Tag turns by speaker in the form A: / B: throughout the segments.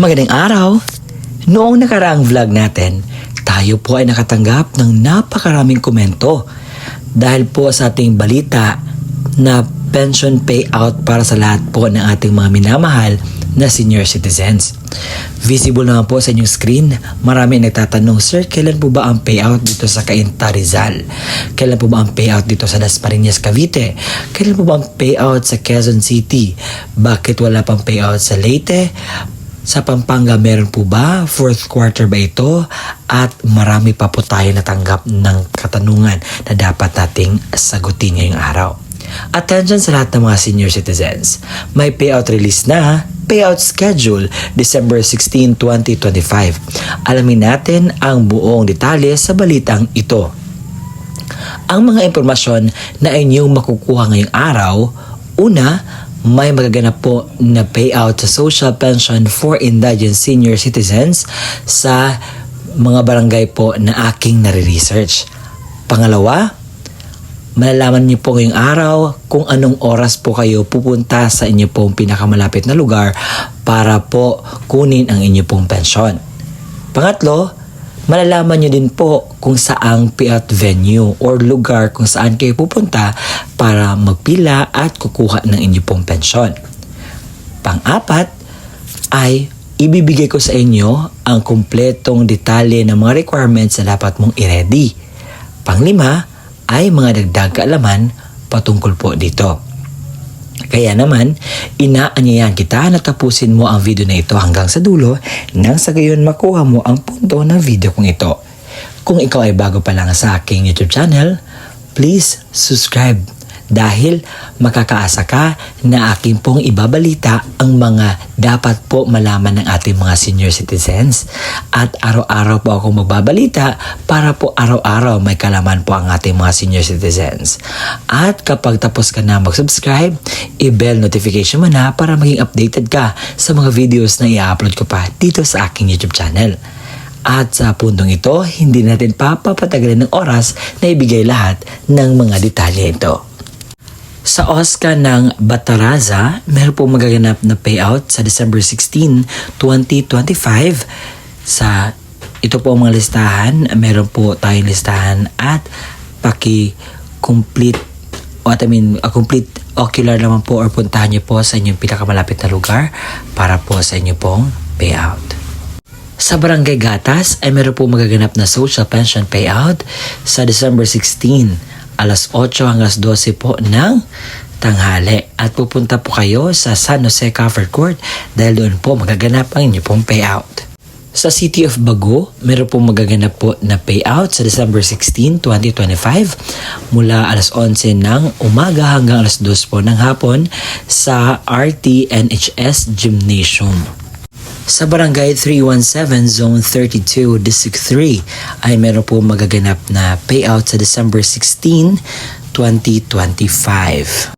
A: Magandang araw! Noong nakaraang vlog natin, tayo po ay nakatanggap ng napakaraming komento dahil po sa ating balita na pension payout para sa lahat po ng ating mga minamahal na senior citizens. Visible naman po sa inyong screen, marami nagtatanong, Sir, kailan po ba ang payout dito sa Cainta Rizal? Kailan po ba ang payout dito sa Dasmariñas, Cavite? Kailan po ba ang payout sa Quezon City? Bakit wala pang payout sa Leyte? Sa Pampanga meron po ba? Fourth quarter ba ito? At marami pa po tayo natanggap ng katanungan na dapat nating sagutin ngayong araw. Attention sa lahat ng mga senior citizens. May payout release na, payout schedule, December 16, 2025. Alamin natin ang buong detalye sa balitang ito. Ang mga impormasyon na inyong makukuha ngayong araw, una, may magaganap po na payout sa social pension for indigent senior citizens sa mga barangay po na aking nare-research. Pangalawa, malalaman niyo po ngayong araw kung anong oras po kayo pupunta sa inyo pong pinakamalapit na lugar para po kunin ang inyo pong pensyon. Pangatlo, malalaman niyo din po kung saang payout venue or lugar kung saan kayo pupunta para magpila at kukuha ng inyo pong pensyon. Pang-apat ay ibibigay ko sa inyo ang kumpletong detalye ng mga requirements na dapat mong i-ready. Pang-lima ay mga dagdag kaalaman patungkol po dito. Kaya naman, inaanyayahan kita na tapusin mo ang video na ito hanggang sa dulo nang sa gayon makuha mo ang punto ng video kong ito. Kung ikaw ay bago pa lang sa aking YouTube channel, please subscribe dahil makakaasa ka na aking pong ibabalita ang mga dapat po malaman ng ating mga senior citizens. At araw-araw po ako magbabalita para po araw-araw may kalaman po ang ating mga senior citizens. At kapag tapos ka na mag-subscribe, i-bell notification mo na para maging updated ka sa mga videos na i-upload ko pa dito sa aking YouTube channel. At sa puntong ito, hindi natin papatagalin ng oras na ibigay lahat ng mga detalye ito. Sa OSCA ng Bataraza, meron po magaganap na payout sa December 16, 2025. Ito po ang mga listahan. Meron po tayong listahan at complete ocular naman po or puntahan nyo po sa inyong pinakamalapit na lugar para po sa inyo pong payout. Sa Barangay Gatas ay meron po magaganap na social pension payout sa December 16, alas 8 hanggang alas 12 po ng tanghali. At pupunta po kayo sa San Jose Covered Court dahil doon po magaganap ang inyo pong payout. Sa City of Bago, meron po magaganap po na payout sa December 16, 2025 mula alas 11 ng umaga hanggang alas 2 po ng hapon sa RTNHS Gymnasium. Sa Barangay 317, Zone 32, District 3 ay meron po magaganap na payout sa December 16, 2025.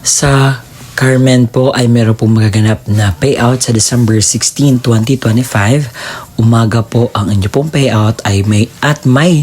A: Sa Carmen po ay meron po magaganap na payout sa December 16, 2025. Umaga po ang inyo pong payout ay may 10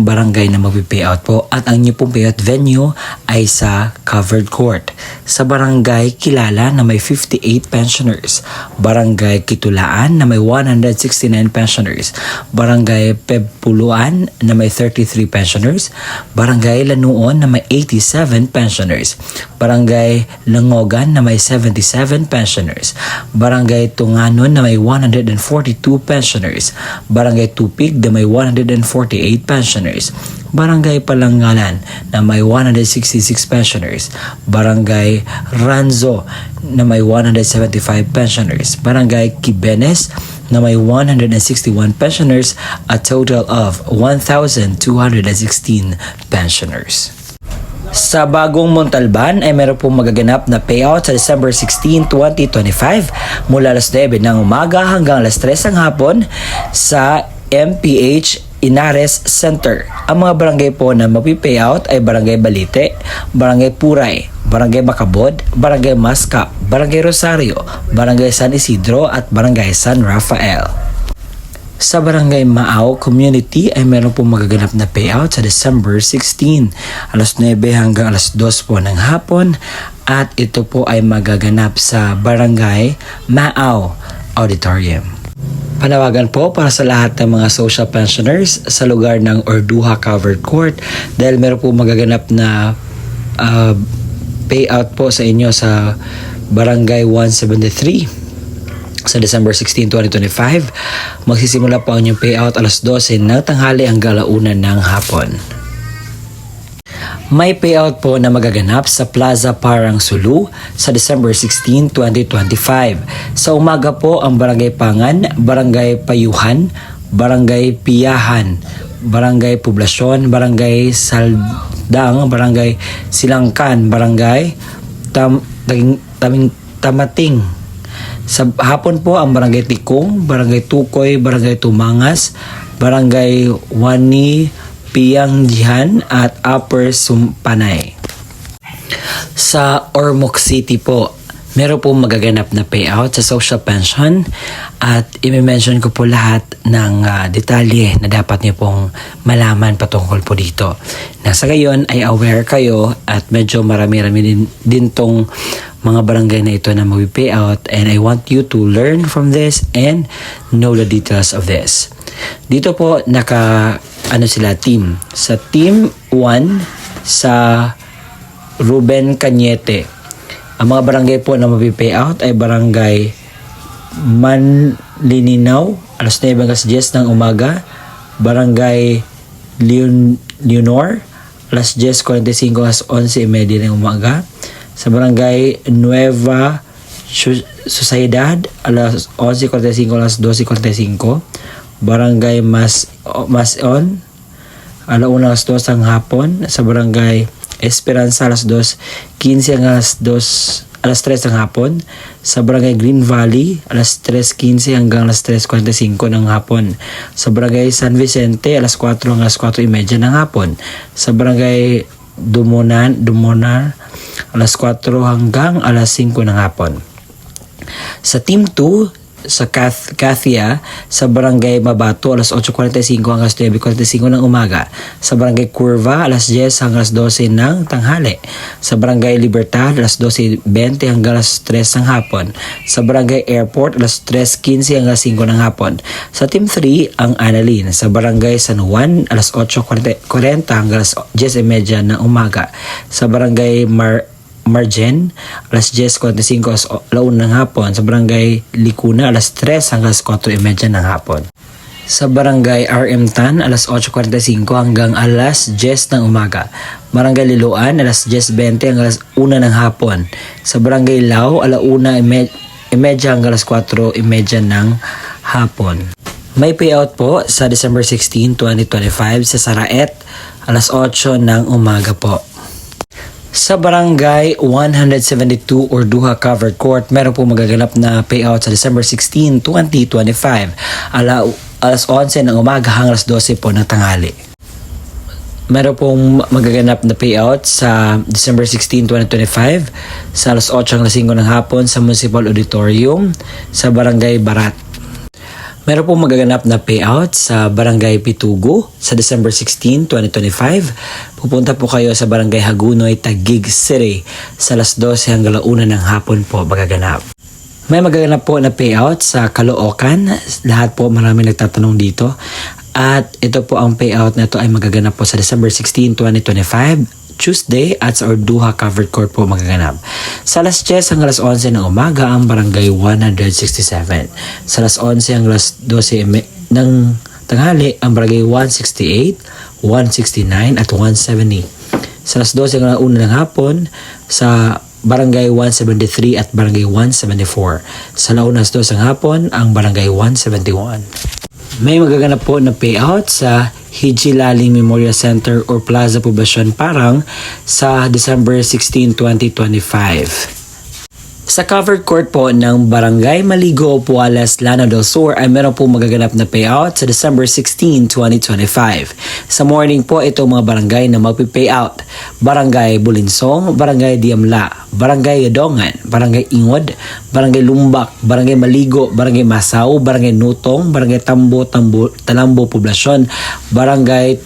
A: barangay na magpi-payout po at ang inyo pong payout venue ay sa covered court. Sa Barangay Kilala na may 58 pensioners, Barangay Kitulaan na may 169 pensioners, Barangay Pepuluan na may 33 pensioners, Barangay Lanuon na may 87 pensioners, Barangay Langogan na may 77 pensioners, Barangay Tunganon na may 142 pensioners, Barangay Tupig na may 148 pensioners, Barangay Palangalan na may 166 pensioners, Barangay Ranzo na may 175 pensioners, Barangay Kibenes na may 161 pensioners, a total of 1,216 pensioners. Sa Bagong Montalban ay meron pong magaganap na payout sa December 16, 2025 mula alas 9 ng umaga hanggang alas 3 ng hapon sa MPH Inares Center. Ang mga barangay po na mapipayout ay Barangay Balite, Barangay Puray, Barangay Macabod, Barangay Masca, Barangay Rosario, Barangay San Isidro at Barangay San Rafael. Sa Barangay Maaw Community ay meron pong magaganap na payout sa December 16, alas 9 hanggang alas 2 po ng hapon at ito po ay magaganap sa Barangay Maaw Auditorium. Panawagan po para sa lahat ng mga social pensioners sa lugar ng Orduha Covered Court dahil meron po magaganap na payout po sa inyo sa Barangay 173 sa December 16, 2025. Magsisimula po ang inyong payout alas 12 ng tanghali hanggang 1 ng hapon. May payout po na magaganap sa Plaza Parang Sulu sa December 16, 2025. Sa umaga po ang Barangay Pangan, Barangay Payuhan, Barangay Piyahan, Barangay Poblasyon, Barangay Saldang, Barangay Silangkan, Barangay Tamating. Sa hapon po ang Barangay Tikong, Barangay Tukoy, Barangay Tumangas, Barangay Wani Piangjihan at Upper Sumpanay. Sa Ormoc City po, meron po magaganap na payout sa social pension at i-mention ko po lahat ng detalye na dapat niyo pong malaman patungkol po dito. Nasa gayon ay aware kayo at medyo marami-rami din tong mga barangay na ito na mag-payout and I want you to learn from this and know the details of this. Dito po sila team. Sa team 1 sa Ruben Cañete. Ang mga barangay po na mapipayout ay Barangay Manlininaw, alas 9:10 ng umaga. Barangay Leonor, alas 10:45 alas 11:30 ng umaga. Sa Barangay Nueva Sociedad, alas 11:45 alas 12:45. Barangay Mason, alauna alas 2 ng hapon. Sa Barangay Esperanza, alas 2:15 hanggang alas 3 ng hapon. Sa Barangay Green Valley, alas 3:15 hanggang alas 3:45 ng hapon. Sa Barangay San Vicente, alas 4 hanggang alas 4:30 ng hapon. Sa Barangay Dumunar, alas 4 hanggang alas 5 ng hapon. Sa Team 2, sa Kathia, sa Barangay Mabato, alas 8:45 hanggang alas 9:45 ng umaga. Sa Barangay Curva, alas 10 hanggang alas 12 ng tanghali. Sa Barangay Libertad, alas 12:20 hanggang alas 3 ng hapon. Sa Barangay Airport, alas 3:15 hanggang alas 5 ng hapon. Sa Team 3, ang Annalyn. Sa Barangay San Juan, alas 8:40 hanggang alas 10:30 ng umaga. Sa Barangay Margen, alas 10:45 alas 1 ng hapon. Sa Barangay Licuna, alas 3 hanggang alas 4:30 ng hapon. Sa Barangay RM Tan, alas 8:45 hanggang alas 10 ng umaga. Barangay Liloan, alas 10:20 hanggang alas 1 ng hapon. Sa Barangay Lao, alas 1:30 hanggang alas 4:30 ng hapon. May payout po sa December 16, 2025 sa Saraet, alas 8 ng umaga po. Sa Barangay 172 Orduha Covered Court, meron po magaganap na payout sa December 16, 2025. Alas 11 ng umaga hanggang alas 12 po ng tanghali. Meron pong magaganap na payout sa December 16, 2025 sa alas 8 hanggang alas 5 ng hapon sa Municipal Auditorium sa Barangay Barat. Meron pong magaganap na payout sa Barangay Pitugo sa December 16, 2025. Pupunta po kayo sa Barangay Hagunoy, Taguig City sa alas 12 hanggang 1 ng hapon po magaganap. May magaganap po na payout sa Caloocan. Lahat po marami nagtatanong dito. At ito po ang payout na ito ay magaganap po sa December 16, 2025. Tuesday at sa Orduha Covered Court po magaganap. Sa alas 10 hanggang alas 11 ng umaga ang Barangay 167. Sa alas 11 hanggang alas 12 ng tanghali ang Barangay 168, 169 at 170. Sa alas 12 hanggang 1 ng hapon sa Barangay 173 at Barangay 174. Sa launas 2 ng hapon ang Barangay 171. May magaganap po na payout sa Hijilaling Memorial Center or Plaza Poblacion Parang sa December 16, 2025. Sa covered court po ng Barangay Maligo, Pualas, Lanao del Sur ay meron po magaganap na payout sa December 16, 2025. Sa morning po ito mga barangay na magpi-payout. Barangay Bulinsong, Barangay Diamla, Barangay Yadongan, Barangay Ingod, Barangay Lumbak, Barangay Maligo, Barangay Masao, Barangay Nutong, Barangay Talambo Poblacion, Barangay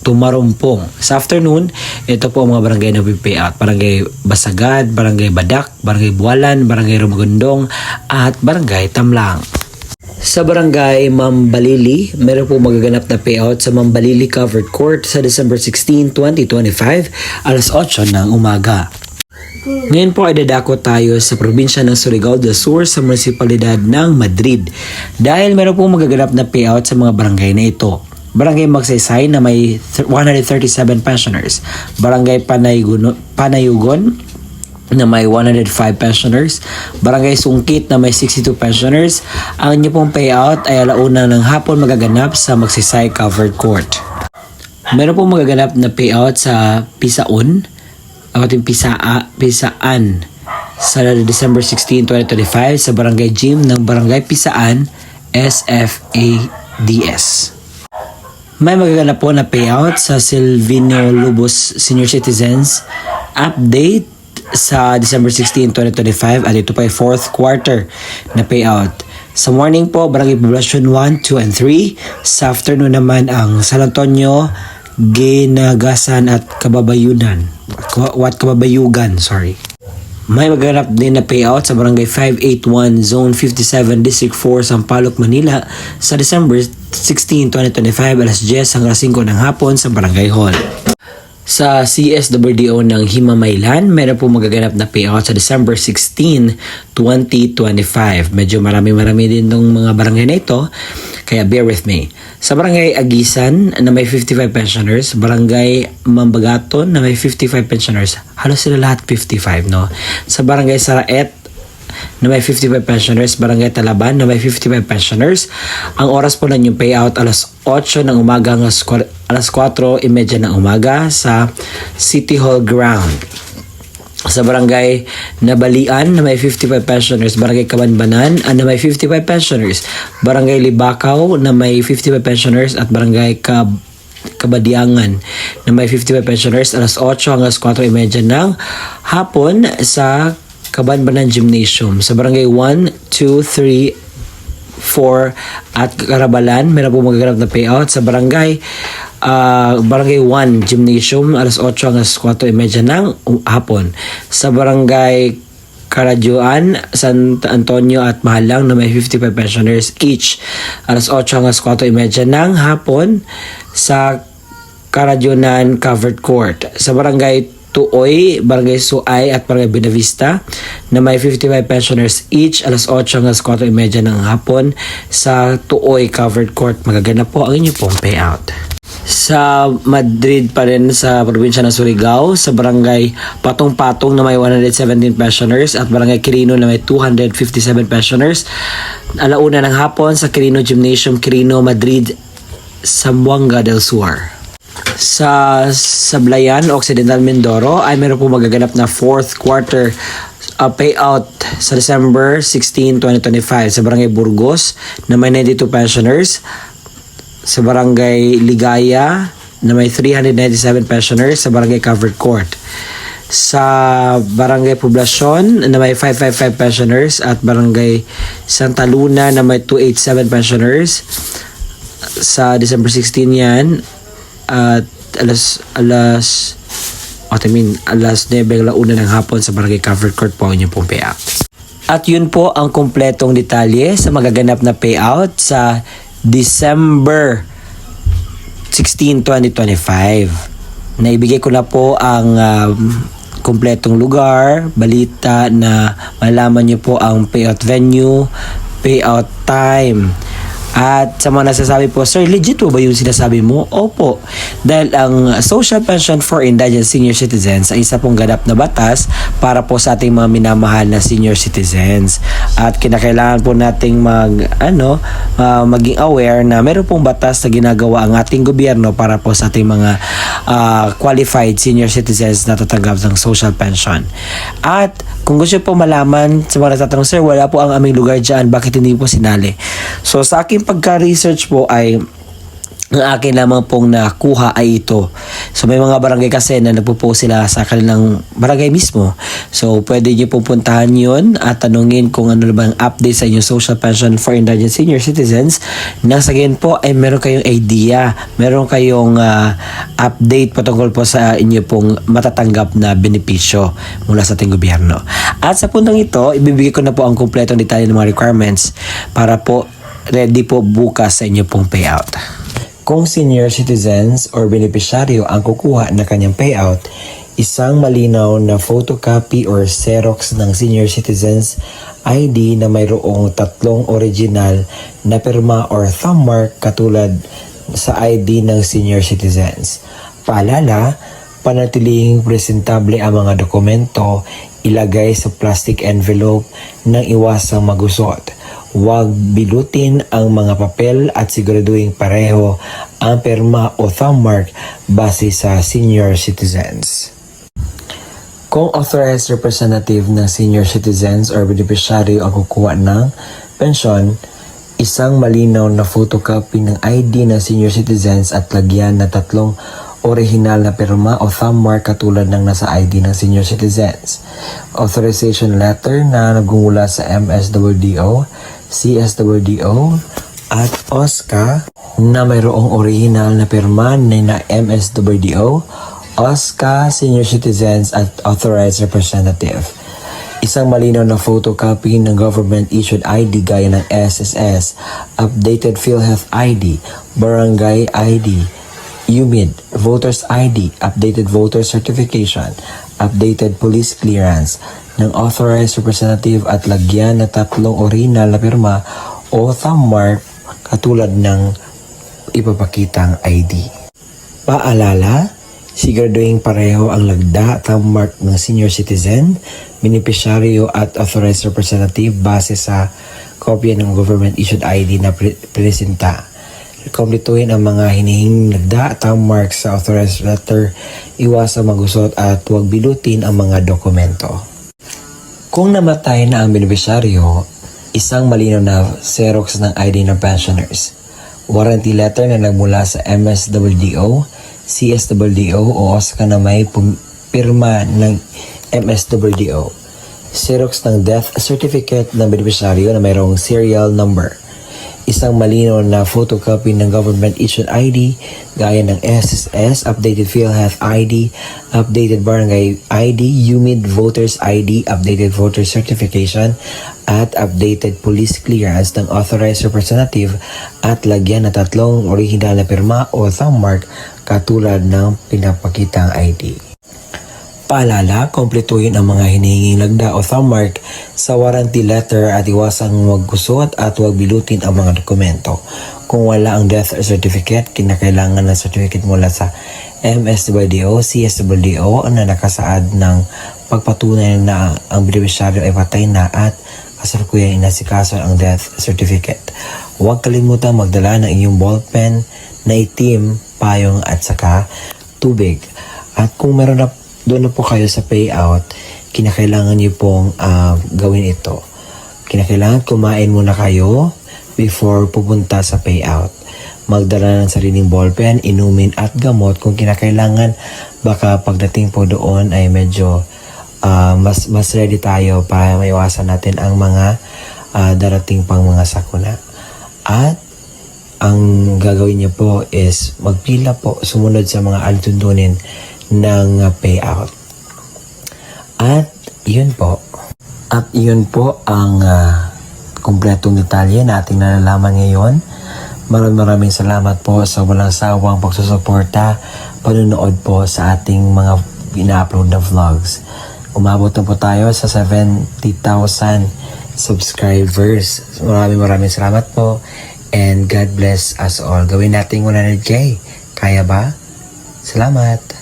A: Tumarumpong. Sa afternoon, ito po ang mga barangay na payout. Barangay Basagad, Barangay Badak, Barangay Bualan, Barangay Rumagundong, at Barangay Tamlang. Sa Barangay Mambalili, meron po magaganap na payout sa Mambalili Covered Court sa December 16, 2025, alas 8 ng umaga. Ngayon po ay dadako tayo sa probinsya ng Surigao del Sur sa munisipalidad ng Madrid dahil meron po magaganap na payout sa mga barangay na ito. Barangay Magsaysay na may 137 pensioners. Barangay Panayugon na may 105 pensioners. Barangay Sungkit na may 62 pensioners. Ang inyo pong payout ay alauna ng hapon magaganap sa Magsaysay Covered Court. Meron pong magaganap na payout sa Pisaon Pisaan sa December 16, 2025 sa Barangay Gym ng Barangay Pisaan SFADS. May magaganap po na payout sa Silvino Lubos Senior Citizens update sa December 16, 2025 at ito pa ay 4th quarter na payout. Sa morning po, Barangay Poblacion 1, 2, and 3. Sa afternoon naman ang San Antonio, Ginagasan at Kababayugan. May magaganap din na payout sa Barangay 581, Zone 57, District 4, Sampaloc, Manila sa December 16, 2025, alas 10 hanggang 5 ng hapon sa Barangay Hall. Sa CSWDO ng Himamaylan, meron po magaganap na payout sa December 16, 2025. Medyo marami din ng mga barangay na ito, kaya bear with me. Sa Barangay Agisan na may 55 pensioners, Barangay Mambagaton na may 55 pensioners, halos sila lahat 55, no? Sa Barangay Saraet na may 55 pensioners, Barangay Talaban na may 55 pensioners. Ang oras po lang yung payout alas 8 ng umaga hanggang alas 4:30 ng umaga sa City Hall Ground. Sa Barangay Nabalian na may 55 pensioners, Barangay Kabanbanan na may 55 pensioners, Barangay Libakaw na may 55 pensioners at Barangay Kabadiangan na may 55 pensioners, alas 8 hanggang 4:30 ng hapon sa Kabanbanan Gymnasium. Sa Barangay 1, 2, 3, 4 at Karabalan, meron po magaganap na payout sa Barangay 1 Gymnasium, alas 8 hanggang 4:30 ng hapon. Sa Barangay Karajuan, San Antonio at Mahalang na may 55 pensioners each, alas 8 hanggang 4:30 ng hapon sa Karajuanan Covered Court. Sa Barangay Tuoy, Barangay Suay at Barangay Benavista na may 55 pensioners each, alas 8 hanggang 4:30 ng hapon sa Tuoy Covered Court. Magaganap po ang inyo pong payout. Sa Madrid pa rin sa probinsya ng Surigao, sa Barangay Patong-Patong na may 117 pensioners at Barangay Quirino na may 257 pensioners, alauna ng hapon sa Quirino Gymnasium, Quirino, Madrid, Zamboanga del Sur. Sa Sablayan, Occidental Mindoro ay meron po magaganap na 4th quarter payout sa December 16, 2025 sa Barangay Burgos na may 92 pensioners, sa Barangay Ligaya na may 397 pensioners sa Barangay Covered Court, sa Barangay Poblacion na may 555 pensioners at Barangay Santa Luna na may 287 pensioners sa December 16 yan at alas 9 alauna ng hapon sa Barangay Covered Court po ang inyong pong payout. At yun po ang kumpletong detalye sa magaganap na payout sa December 16, 2025. Naibigay ko na po ang kumpletong lugar, balita na malaman nyo po ang payout venue, payout time. At sa mga nasasabi po, sir, legit po ba yung sinasabi mo? Opo. Dahil ang Social Pension for Indigent Senior Citizens ay isa pong ganap na batas para po sa ating mga minamahal na senior citizens. At kinakailangan po nating maging aware na meron pong batas na ginagawa ang ating gobyerno para po sa ating mga qualified senior citizens na tatanggap ng social pension. At kung gusto po malaman sa mga nagtatanong, sir, wala po ang aming lugar dyan, bakit hindi po sinali? So sa aking pagka-research po ay Ang akin lamang pong nakuha ay ito. So may mga barangay kasi na nagpo-post sila sa kanilang barangay mismo. So pwede niyo pupuntahan yun at tanungin kung ano na ba ang update sa inyong social pension for indigent senior citizens. Nang sa gayon po ay meron kayong idea, meron kayong update patungkol po sa inyo pong matatanggap na benepisyo mula sa ating gobyerno. At sa puntong ito, ibibigay ko na po ang kumpletong detalye ng mga requirements para po ready po bukas sa inyo pong payout. Kung senior citizens or beneficiaryo ang kukuha na kanyang payout, isang malinaw na photocopy or Xerox ng senior citizens ID na mayroong 3 original na pirma or thumb mark katulad sa ID ng senior citizens. Paalala, panatiling presentable ang mga dokumento, ilagay sa plastic envelope nang iwasang magusot. Huwag bilutin ang mga papel at siguraduhin pareho ang pirma o thumb mark base sa senior citizens. Kung authorized representative ng senior citizens or beneficiary ang kukuha ng pensyon, isang malinaw na photocopy ng ID ng senior citizens at lagyan na 3 original na pirma o thumb mark katulad ng nasa ID ng senior citizens. Authorization letter na nagmumula sa MSWDO, CSWDO at OSCA na mayroong original na pirma na MSWDO, OSCA, senior citizens at authorized representative. Isang malinaw na photocopy ng government-issued ID gaya ng SSS, updated PhilHealth ID, barangay ID, UMID, Voters ID, updated voter certification, updated police clearance ng authorized representative at lagyan na 3 original na pirma o thumb mark katulad ng ipapakitang ID. Paalala, siguraduhin pareho ang lagda thumb mark ng senior citizen, beneficiaryo at authorized representative base sa kopya ng government-issued ID na presenta. Kumpletuhin ang mga hinihinging lagda, thumb mark sa authorized letter, iwasang magusot at huwag bilutin ang mga dokumento. Kung namatay na ang beneficiaryo, isang malinaw na Xerox ng ID ng pensioners, warranty letter na nagmula sa MSWDO, CSWDO o OSCA na may pirma ng MSWDO, Xerox ng death certificate ng beneficiaryo na mayroong serial number, isang malinaw na photocopy ng government-issued ID gaya ng SSS, updated PhilHealth ID, updated barangay ID, UMID Voters ID, updated voter certification, at updated police clearance ng authorized representative at lagyan na 3 original na pirma o thumb mark katulad ng pinapakitang ID. Paalala, kumpletuhin ang mga hinihinging lagda o thumb mark sa warranty letter at iwasang magkusot at huwag bilutin ang mga dokumento. Kung wala ang death certificate, kinakailangan ng certificate mula sa MSWDO, CSWDO na nakasaad ng pagpatunay na ang beneficiaryo ay patay na at kasalukuyang inasikaso ang death certificate. Huwag kalimutan magdala ng inyong ballpen na itim, payong at saka tubig. At kung meron na doon na po kayo sa payout, kinakailangan niyo pong gawin ito. Kinakailangan kumain muna kayo before pupunta sa payout. Magdala ng sariling ballpen, inumin at gamot kung kinakailangan. Baka pagdating po doon ay medyo mas ready tayo para maiwasan natin ang mga darating pang mga sakuna. At ang gagawin niyo po is magpila po, sumunod sa mga alituntunin ng payout. At yun po. At yun po ang kumpletong detalye na ating nalalaman ngayon. Maraming salamat po sa walang sawang pagsusuporta, panunood po sa ating mga ina-upload na vlogs. Umabot na po tayo sa 70,000 subscribers. Maraming salamat po and God bless us all. Gawin natin 100K. Kaya ba? Salamat!